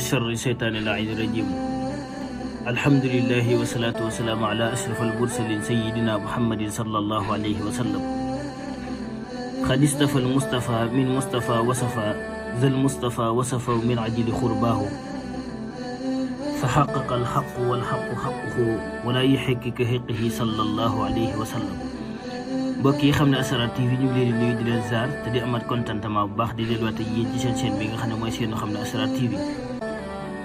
شر الشيطان اللعين الرجيم. الحمد لله والصلاة والسلام على أشرف المرسلين سيدنا محمد صلى الله عليه وسلم. قد استفى المصطفى من مصطفى وصفى ذا المصطفى وصفى من عجل خرباه فحقق الحق والحق حقه ولا يحق كحقه صلى الله عليه وسلم. mbokk yi xam ne Asrar TV ñu ngi leen di nuyu di leen ziar te di amaat contentement bu baax di delluwaat ak yéen ci seen chaîne bi nga xam ne mooy seen xam ne Asrar TV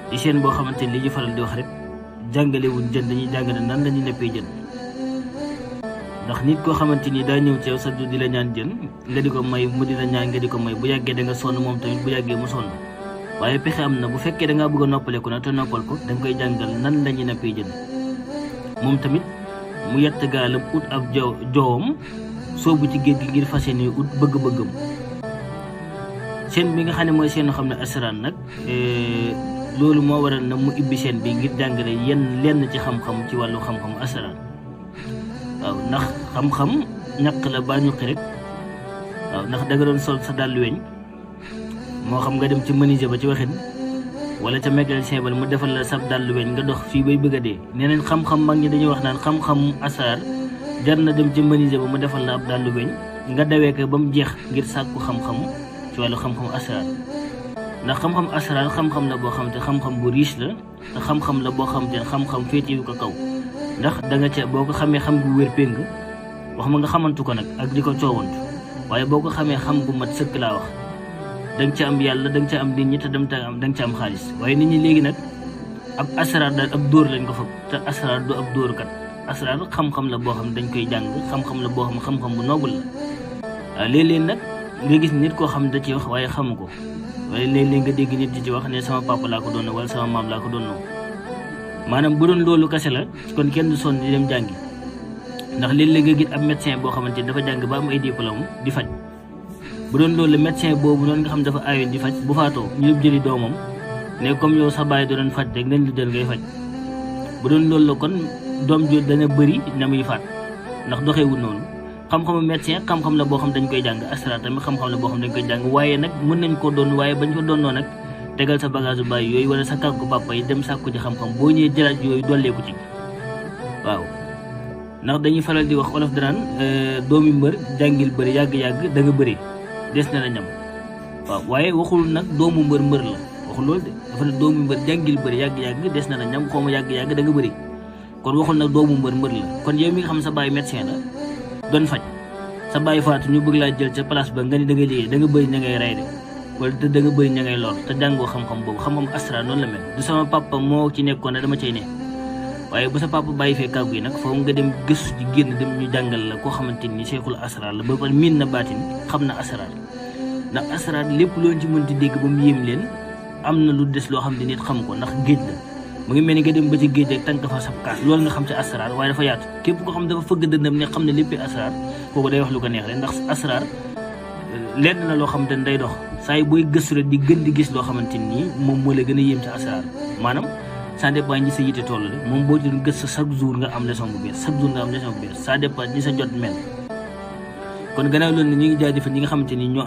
di chaîne boo xamante ni li ñu faral di wax rek jàngale wuñ jën dañuy jàngale nan la ñuy neppee jën. ndax nit koo xamante ni daa ñëw ci yow sax du di la ñaan jën nga di ko may mu di la ñaan nga di ko may bu yàggee da nga sonn moom tamit bu yàggee mu sonn waaye pexe am na bu fekkee da ngaa bëgg a noppaleku na te noppal ko da nga koy jàngal nan la ñuy neppee jën moom tamit mu yett gaalam ut ab joowam soobu ci géej gi ngir fas yéene ut bëgg-bëggam. chaîne bi nga xam ne mooy seen xam ne Asrar nag loolu moo waral na mu ibbi chaîne bi ngir jàngale lenn ci xam-xam ci wàllu xam-xam Asrar. waaw ndax xam-xam ñàkk la baa ñuqi rek waaw ndax da nga doon sol sa dàll weñ moo xam nga dem ci menuisier ba ci waxin wala ca mécanicien ba mu defal la sab dàll weñ nga dox fii bay bëgg a dee nee nañ xam-xam mag ñi dañuy wax naan xam-xam Asrar jar na dem ci menuisier ba mu defal la ab dàll weñ nga dawee ko ba mu jeex ngir sàkku xam-xam ci wàllu xam-xam Asrar. ndax xam-xam Asrar xam-xam la boo xam te xam-xam bu riche la te xam-xam la boo xam te xam-xam féetiwu ko kaw ndax da nga ca boo ko xamee xam gu wér péng wax ma nga xamantu ko nag ak di ko coowantu waaye boo ko xamee xam gu mat sëkk laa wax da nga ca am yàlla da nga ca am nit ñi te da nga ca am xaalis. waaye nit ñi léegi nag ab Asrar daal ab dóor lañ ko fa te Asrar du ab dóorkat. Asrar xam-xam la boo xam dañ koy jàng xam-xam la boo xam bu noble la waaw léeg-léeg nag nga gis nit koo xam da ci wax waaye xamu ko waaye léeg-léeg nga dégg nit di ci wax ne sama papa laa ko doon wala sama maam laa ko doon maanaam bu doon loolu kese la kon kenn du sonn di dem jàngi ndax léeg-léeg nga gis ab médecin boo xamante ni dafa jàng ba am ay diplôme di faj bu doon loolu médecin boobu noonu nga xam dafa aayoon di faj bu faatoo ñu yëpp jëli doomam ne comme yow sa baay doon faj rek nañ la jël ngay faj bu doon loolu la kon doom jo dana bëri na muy faat ndax doxeewul noonu. xam-xamu médecin xam-xam la boo xam dañ koy jàng Asrar tamit xam-xam la boo xam dañ koy jàng waaye nag mën nañ koo doon waaye bañ ko doonnoo nag tegal sa bagage bàyyi yooyu wala sa kàggu papa yi dem sàkku ci xam-xam boo ñëwee jëlaat yooyu dolleeku ci waaw. ndax dañuy faral di wax olof danaan doomi mbër jàngil bëri yàgg-yàgg da nga bëri des na la ñam waaw waaye waxul nag doomu mbër la waxul loolu de dafa ne doomu mbër jàngil bëri yàgg-yàgg des na la ñam xaw ma yàgg-yàgg da nga bëri kon waxul nag doomu mbër la kon yow mi nga xam sa bàyyi médecin la doon faj sa bàyyi faatu ñu bëgg laa jël ca place ba nga ni da ngay liggéey da nga bëri ña ngay rey de wala te da nga bëri ña ngay lor te jàngoo xam-xam boobu xam-xam Asrar noonu la mel du sama papa moo ci nekkoon ne dama cay ne waaye bu sa papa bàyyi fee kàggu yi nag foofu nga dem gëstu ci génn dem ñu jàngal la koo xamante ni cheikhul Asrar la ba pare miin na baatin xam na Asrar ndax Asrar lépp loolu ci mënti dégg ba mu yéem leen am na lu des loo xam ne nit xam ko ndax géej la mu ngi mel ni nga dem ba ci géej rek tànk fa sab kaas loolu nga xam ci Asrar waaye dafa yaatu képp ko xam dafa fëgg dëndam ne xam ne lépp Asrar kooku day wax lu ko neex rek ndax Asrar lenn na loo xamante ni day dox saa yi booy gëstu rek di gën di gis loo xamante nii moom moo la gën a yéem ci Asrar maanaam ça dépend ñi sa yite toll rek moom boo ci doon gëstu chaque jour nga am leçon bu bees chaque jour nga am leçon bu bees ça dépend ñi sa jot mel. kon gannaaw loolu ne ñi ngi jaajëfal ñi nga xamante ni ñoo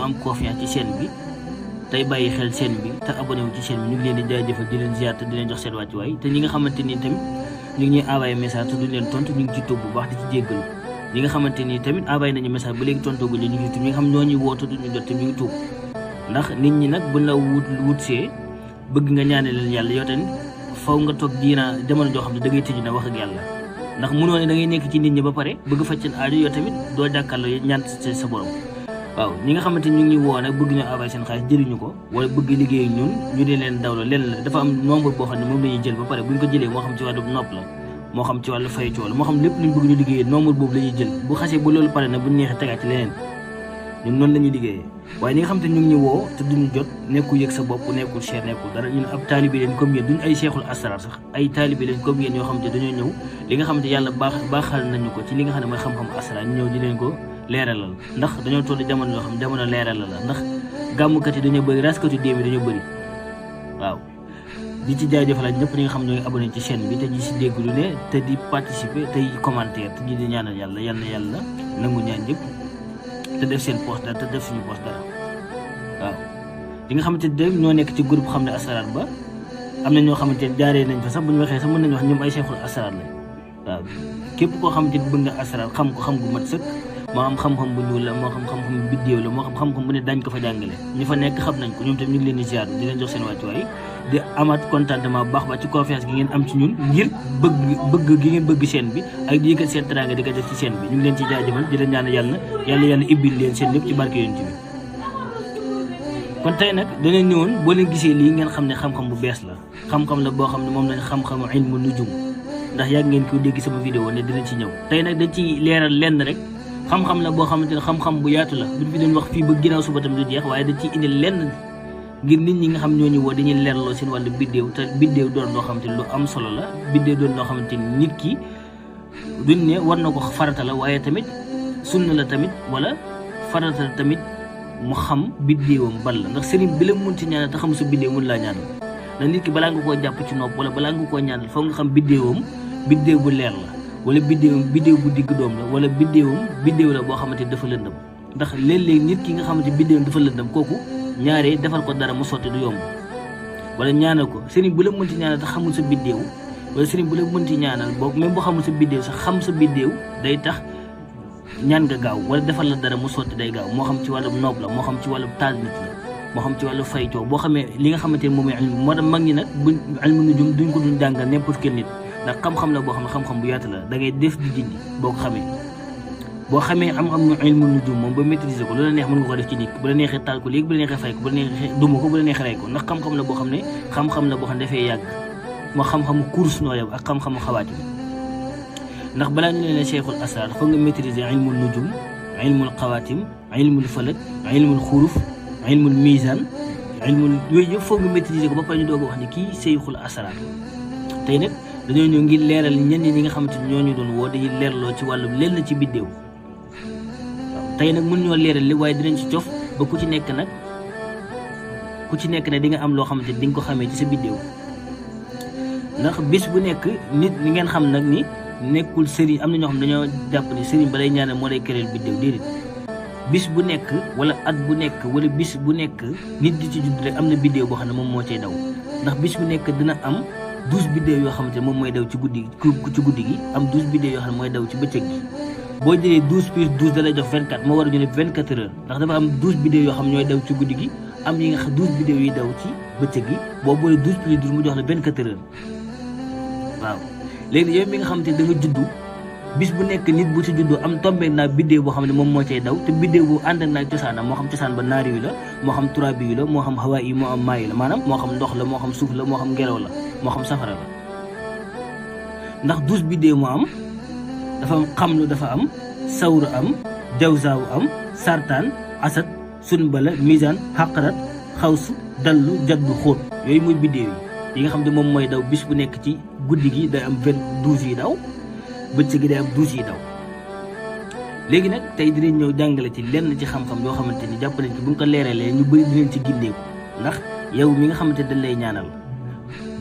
am confiance ci chaîne bi tey bàyyi xel chaîne bi te abonné wu ci chaîne bi ñu ngi leen di jaajëfal di leen ziar te di leen jox seen wàccuwaay te ñi nga xamante ni tamit ñu ngi ñuy envoyé message te duñ leen tontu ñu ngi ci tuub bu baax di ci jéggalu ñi nga xamante ni tamit envoyé nañu message ba léegi tontu gu ñu ngi tuub ñi nga xam ñoo ñuy woote duñu jot te ñu ngi tuub ndax nit ñi nag buñ la wutsee bëgg nga ñaane leen yàlla yow tamit faw nga toog diina jamono joo xam ne da ngay tëju na wax ak yàlla ndax mënoo ne da ngay nekk ci nit ñi ba pare bëgg faj seen aajo yow tamit doo jàkkaarloo ñaan sa borom waaw ñi nga xamante ni ñu ngi woo nag bëgg ñoo envoyé seen xaalis jëriñu ko wala bëgg liggéey ñun ñu di leen dawlo leen la dafa am nombre boo xam ne moom la ñuy jël ba pare buñ ko jëlee moo xam ci wàllu nopp la moo xam ci wàllu fay ci wàllu moo xam lépp luñ bëgg ñu liggéeyee nombre boobu la ñuy jël bu xasee bu loolu pare na bu neexee tegaat ci leneen ñun noonu la ñuy liggéeyee waaye ñi nga xam te ñu ngi ñu woo te duñu jot nekkul yëg sa bopp nekkul cher nekkul dara ñun ab taalibi leen comme yéen duñ ay cheikhul Asrar sax ay taalibi leen comme yéen yoo xam te dañoo ñëw li nga xam te yàlla baaxal nañu ko ci li nga xam ne mooy xam-xam Asrar ñu ñëw di leen ko leeralal ndax dañoo toll jamono yoo xam jamono leeralal la ndax gàmmukat yi dañoo bëri raskatu déem yi dañoo bëri waaw di ci jaajëfalaat ñëpp ñi nga xam ñooy abonné ci chaîne bi te di si dégg lu ne te di participer tey commentaire te di ñaanal yàlla nangu ñaan ñëpp te def seen poste dara te def suñu poste dara waaw li nga xamante ne ñoo nekk ci groupe xam ne asrar ba am na ñoo xamante ne jaaree nañ fa sax bu ñu waxee sax mën nañu wax ñoom ay cheikhul asrar lañ waaw képp koo xamante ne bëgg nga asrar xam ko xam gu mat sëkk moo xam xam-xam bu ñuul la moo xam xam-xam biddéew la moo xam xam-xam bu ne dañ ko fa jàngale ñu fa nekk xam nañ ko ñoom tam ñu ngi leen di ziar di leen jox seen wàccuwaay di amaat contentement bu baax ba ci confiance gi ngeen am ci ñun ngir bëgg gi ngeen bëgg chaîne bi ak di yëkkat seen teraanga di ko def ci chaîne bi ñu ngi leen ci jaajëfal di leen ñaan yàlla ibbil leen seen lépp ci barke yonent bi kon tey nag danañ ñëwoon boo leen gisee lii ngeen xam ne xam-xam bu bees la xam-xam la boo xam ne moom lañ xam-xamu ilmu nujum ndax yàgg ngeen ko dégg sama vidéo ne dinañ ci ñëw tey nag dañ ci leeral lenn rek xam-xam la boo xamante ne xam-xam bu yaatu la buñ fi doon wax fii ba ginnaaw suba tam du jeex waaye dañ ciy indi lenn ngir nit ñi nga xam ñoo ñu woo dañuy leerloo seen wàllu biddéew te biddéew doon loo xamante ni lu am solo la biddéew doon loo xamante ni nit ki duñ ne war na ko farata la waaye tamit sunna la tamit wala farata la tamit mu xam biddéewam ban la ndax sëriñ bi la mun ci ñaanal te xam sa biddéew mun laa ñaanal ndax nit ki balaa nga koo jàpp ci nopp wala balaa nga koo ñaanal foog nga xam biddéewam biddéew bu leer la wala biddéew bu digg doom la wala biddéew la boo xamante ni dafa lëndëm ndax léeg-léeg nit ki nga xamante biddéewam dafa lëndëm kooku ñaaree defal ko dara mu sotti du yomb wala ñaanal ko sëriñ bu la mënti ñaanal te xamul sa biddéew wala sëriñ bu la mënti ñaanal boog même boo xamul sa biddéew sax xam sa biddéew day tax ñaan nga gaaw wala defal la dara mu sotti day gaaw moo xam ci wàllum noob la moo xam ci wàllum taal nit la moo xam ci wàllu fay coow boo xamee li nga xamante ne moom mooy ilmu moo tax mag ñi nag buñ ilmu nujum duñ ko duñ jàngal n'importe quel nit ndax xam-xam la boo xam ne xam-xam bu yaatu la da ngay def di dindi boo ko xamee boo xamee am ilmu nujum moom ba maîtriser ko lu la neex mën nga ko def ci nit bu la neexee taal ko léegi bu la neexee fay ko bu la neexee duma ko bu la neexee rey ko ndax xam-xam la boo xam ne xam-xam la boo xam ne dafay yàgg moo xam-xamu course noo yow ak xam-xamu xawaati ndax balaa ñu leen cheikhul asrar foog nga maîtriser ilmul nujum ilmul xawaatim ilmul falak ilmul xuruf ilmul mizan ilmul yooyu yëpp foog nga maîtriser ko ba pare ñu doog a wax ne kii cheikhul asrar tey nag dañoo ñëw ngir leeral ñenn ñi nga xamante ni ñoo ñu doon woo dañuy leerloo ci wàllum lenn ci biddéew tey nag mën ñoo leeral li waaye dinañ ci cof ba ku ci nekk ne di nga am loo xamante ni di nga ko xamee ci sa biddéew ndax bis bu nekk nit ñi ngeen xam nag ni nekkul sëriñ am na ñoo xam dañoo jàpp ni sëriñ ba lay ñaanal moo lay këréel biddéew déedéet bis bu nekk wala at bu nekk wala bis bu nekk nit di ci judd rek am na biddéew boo xam ne moom moo cay daw ndax bis bu nekk dina am 12 biddéew yoo xamante ne moom mooy daw ci guddi gi am 12 biddéew yoo xam ne mooy daw ci bëccëg gi boo jëlee 12 plus 12 da lay jox 24 moo war a ñu ne 24 heures ndax dafa am 12 biddéew yoo xam ne ñooy daw ci guddi gi am yi nga xam 12 biddéew yi daw ci bëccëg gi boo boolee 12 plus 12 mu jox la 24 heures waaw léegi yow mi nga xamante ne da nga juddu bis bu nekk nit bu ci juddu am tombé naa biddéew boo xam ne moom moo cay daw te biddéew bu ànd ak naag cosaanam moo xam cosaan ba naari yu la moo xam turabi yu la moo xam hawa yi moo am maa yi la maanaam moo xam ndox la moo xam suuf la moo xam ngelaw la moo xam safara la ndax 12 biddéew moo am dafa am xamlu dafa am sawru am jawzaawu am sartaan asad sunbala misaan xaqarat xawsu dallu jaddu xóot yooyu muy biddéew yi nga xam ne moom mooy daw bis bu nekk ci guddi gi day am 12 yi daw bëccëg gi day am 12 yi daw léegi nag tey dinañ ñëw jàngale ci lenn ci xam-xam yoo xamante ni jàpp nañ ci bu ñu ko leeralee ñu bëri dinañ ci gindeeku ndax yow mi nga xamante dañ lay ñaanal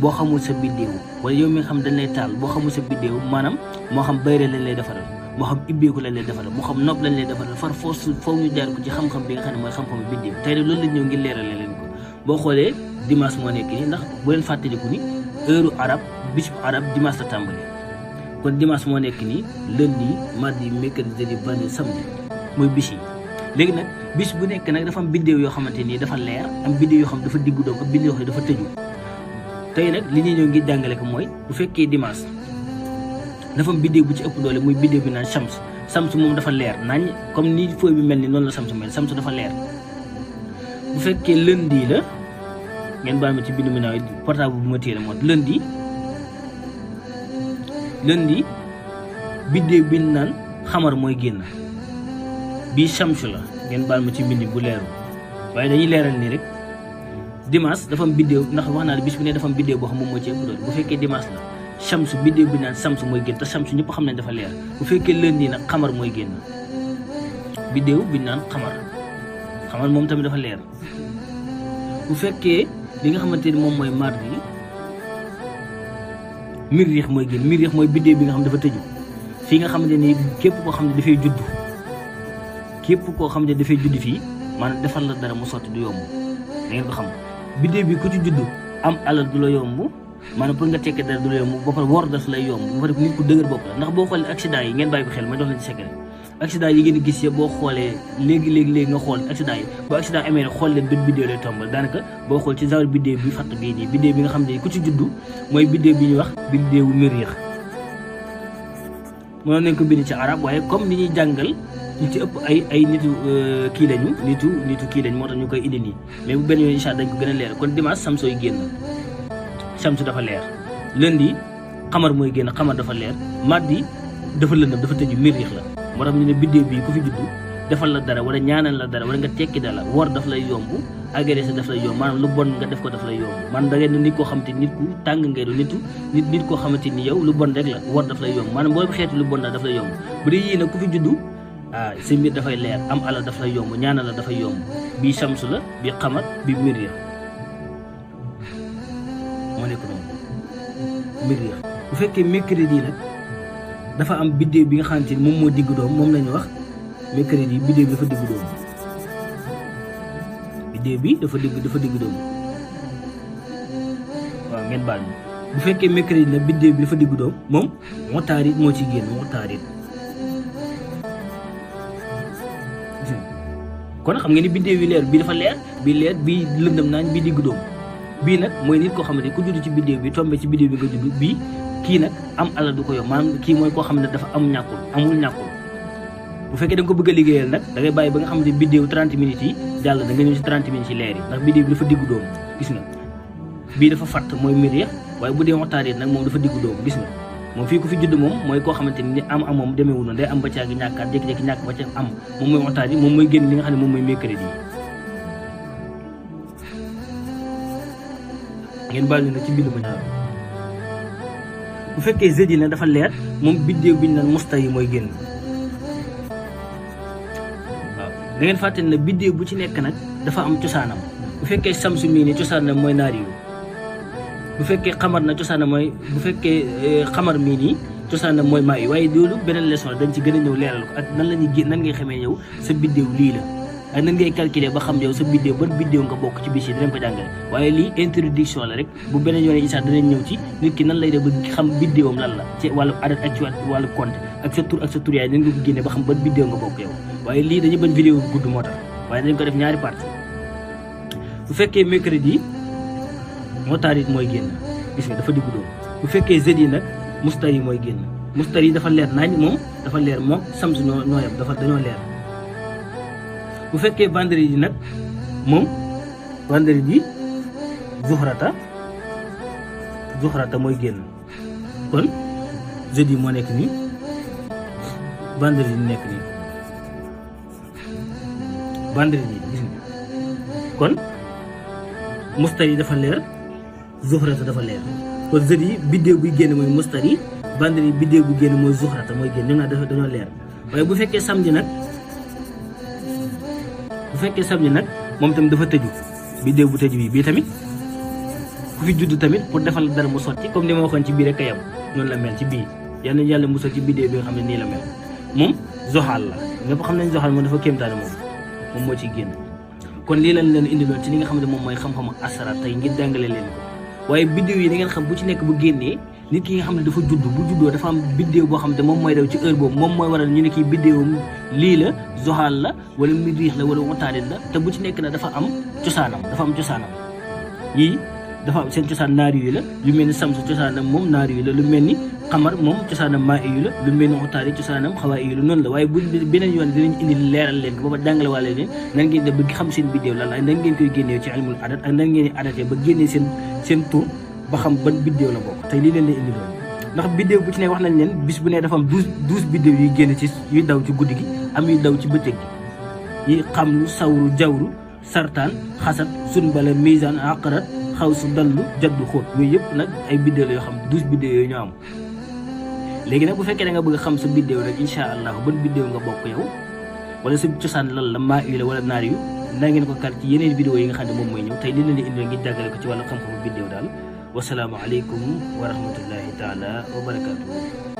boo xamul sa biddéew wala yow mi nga xam dañ lay taal boo xamul sa biddéew maanaam moo xam bayre lañ lay defaral moo xam ibbeeku lañ lay defaral moo xam nopp lañ lay defaral far foofu ñu jaar ko ci xam-xam bi nga xam ne mooy xam-xam biddéew tey nag loolu lañ ñëw ngir leerale leen ko boo xoolee dimanche moo nekk nii ndax bu leen fàttaliku ni heure arab bis bu arab dimanche la tàmbali kon dimanche moo nekk nii lundi mardi mercredi jeudi vendredi samedi mooy bis yi léegi nag bis bu nekk nag dafa am biddéew yoo xamante nii dafa leer am biddéew yoo xam dafa diggu doom ak biddéew yoo xam dafa tëju tey nag li ñuy ñëw ngir jàngale ko mooy bu fekkee dimanche dafa am biddéew bu ci ëpp doole muy biddéew bi naan shams moom dafa leer nañ comme ni fooy bi mel ni noonu la shams mel shams dafa leer bu fekkee lundi la ngeen baal ma ci bindu mi naaw portable bu ma téye la moo lundi biddéew bi naan xamar mooy génn bii shamsu la ngeen baal ma ci mbind bu leeru waaye dañuy leeral nii rek dimanche dafa am biddéew ndax wax naa ne bis bu ne dafa am biddéew boo xam moom moo ci ëpp doole bu fekkee dimanche la shamsu biddéew bi naan shamsu mooy génn te shamsu ñëpp xam nañ dafa leer bu fekkee lundi nag xamar mooy génn biddéew bi naan xamar moom tamit dafa leer bu fekkee li nga xamante ni moom mooy mardi miriix mooy génn miriix mooy biddéew bi nga xam dafa tëju fii nga xamante ni képp koo xam ne dafay judd fii maanaam defal la dara mu sotti du yomb da ngeen ko xam biddéew bi ku ci juddu am alal du la yomb maanaam pour nga tekki dara du la yomb ba pare wor daf lay yomb ba pare nit ku dëgër bopp la ndax boo xoolee accident yi ngeen bàyyi ko xel ma jox leen ci secret accident yi ngeen gis yëpp boo xoolee léegi nga xool accident yi bu accident amee rek xool leen bët biddéew lay tombal daanaka boo xool ci genre biddéew bi fatt bii nii biddéew bi nga xam ne ku ci juddu mooy biddéew bi ñuy wax biddéewu Mériix mënoon nañ ko bind ci arab waaye comme ni ñuy jàngal ñu ci ëpp ay nitu kii lañu nitu kii lañu moo tax ñu koy indi nii mais bu benn yoon incha allah dañ ko gën a leer kon dimanche samsooy génn samsu dafa leer lundi xamar mooy génn xamar dafa leer mardi dafa lëndëm dafa tëju Mériix la moo tax ñu ne biddéew bii ku fi juddu defal la dara wala ñaanal la dara wala nga tekki dara wor daf lay yomb agressé daf lay yomb maanaam lu bon nga def ko daf lay yomb man da ngeen nit koo xamante nit ku tàng ngay do nit koo xamante ni yow lu bon rek la wor daf lay yomb maanaam boo xeetu lu bon la daf lay yomb bu dee yii nag ku fi juddu sa mbir dafay leer am alal daf lay yomb ñaanal la dafay yomb bii samsu la bii xamar bii Mériix moo nekk noonu Mériix bu fekkee mercredi nag dafa am biddéew bi nga xamante ni moom moo diggu doom moom lañu wax mercredi biddéew bi dafa diggu doom biddéew bi dafa diggu doom waaw ngeen baal ma bu fekkee mercredi nag biddéew bi dafa diggu doom moom moo taarit moo ci génn moo taarit kon xam nga ni biddéew yi leer bii dafa leer bii leer bii lëndëm naañ bii diggu doom bii nag mooy nit koo xamante ku judd ci biddéew bi tombé ci biddéew bi nga judd bii kii nag am alal du ko yomb maanaam kii mooy koo xam ne dafa amul ñàkkul bu fekkee da nga ko bëgg a liggéeyal nag da ngay bàyyi ba nga xamante biddéew 30 minutes yi jàll da nga ñëw ci 30 minutes yi leer yi ndax biddéew bi dafa diggu dóomu gis nga bii dafa fatt mooy Mériix waaye bu dee waxtaan nag moom dafa diggu dóomu gis nga moom fii ku fi judd moom mooy koo xamante ni am moom demeewul noonu day am ba caagi ñàkkaat jékki-jékki ñàkk ba ca am moom mooy waxtaan yi moom mooy génn li nga xam ne moom mooy mercredi yi ngeen baal ñu nag ci bind ba ñaar bu fekkee jeudi na dafa leer moom biddéew bi ñu naan musta yi mooy génn waaw da ngeen fàttali ne biddéew bu ci nekk nag dafa am cosaanam bu fekkee samsu mii ni cosaanam mooy naari yu bu fekkee xamar na cosaanam mooy bu fekkee xamar mii nii cosaanam mooy maa yi waaye loolu beneen leçon la dañ ci gën a ñëw leeral ko ak nan la ñuy nan ngay xamee yow sa biddéew lii la ak nan ngay calculer ba xam yow sa biddéew ban biddéew nga bokk ci bis yi dinañ ko jàngale waaye lii introduction la rek bu beneen yoon incha allah dinañ ñëw ci nit ki nan lay def ba xam biddéewam lan la ci wàllu adat ak ci wàllu compte ak sa tur yaay dañ nga ko génne ba xam ban biddéew nga bokk yow waaye lii dañu bañ vidéo bu gudd moo tax waaye dañ ko def ñaari partie bu fekkee mercredi moo taarit mooy génn gis nga dafa diggu doom bu fekkee jeudi nag mustari mooy génn mustari dafa leer nañ moom dafa leer moom samsu ñoo yem dañoo leer bu fekkee vendredi nag moom vendredi zuxrata mooy génn kon jeudi moo nekk nii vendredi nekk nii vendredi gis nga kon mustari dafa leer zuxrata dafa leer kon jeudi biddéew buy génn mooy mustari vendredi biddéew bu génn mooy zuxrata mooy génn ñoom naa dañoo leer waaye bu fekkee samedi nag moom tamit dafa tëju biddéew bu tëju bii tamit ku fi judd tamit pour defal dara mu sotti comme ni ma waxoon ci bii rek a yem noonu la mel ci bii yal na yàlla musal ci biddéew bi nga xam ne nii la mel moom zoxaal la ñëpp xam nañ zoxaal moom dafa kéemtaane moom moo ciy génn kon lii lañ leen indiloon ci li nga xam ne moom mooy xam-xamu asara tey ngir jàngale leen ko waaye biddéew yi da ngeen xam bu ci nekk bu génnee nit ki nga xam ne dafa judd bu juddoo dafa am biddéew boo xam ne moom mooy daw ci heure boobu moom mooy waral ñu ne kii biddéewam lii la zoxaal la wala Mériix la wala Utaarid la te bu ci nekk na dafa am cosaanam yii dafa am seen cosaan naari yu la lu mel ni samsu cosaanam moom naari yu la lu mel ni xamar moom cosaanam maa yu la lu mel ni Utaarid cosaanam xawaa yu la noonu la waaye bu beneen yoon dinañ indi leeral leen ko ba jàngale waale leen nan ngeen def ba xam seen biddéew lan la nan ngeen koy génnee ci ilmul adat ak nan ngeen di adatee ba génnee seen tur ba xam ban biddéew la bokk tey lii leen indi loolu ndax biddéew bu ci ne wax nañ leen bis bu ne dafa am 12 biddéew yuy génn ci yuy daw ci guddi gi am yuy daw ci bëccëg gi yi xamlu sawru jawru sartaan xasat sunbala misaan aqarat xaw su dallu jaddu xóot yooyu yëpp nag ay biddéew la yoo xam 12 biddéew yooyu ñoo am léegi nag bu fekkee da nga bëgg a xam sa biddéew rek incha allah ban biddéew nga bokk yow wala sa cosaan lan la maa yu la wala naar yu ndaa ngeen ko kar ci yeneen vidéo yi nga xam ne moom mooy ñëw tey li leen di indi ngir jàggale ko ci wàllu xam-xamu biddéew daal wasalaamu aleykum wa rahmatullahi taala wa barakatuhu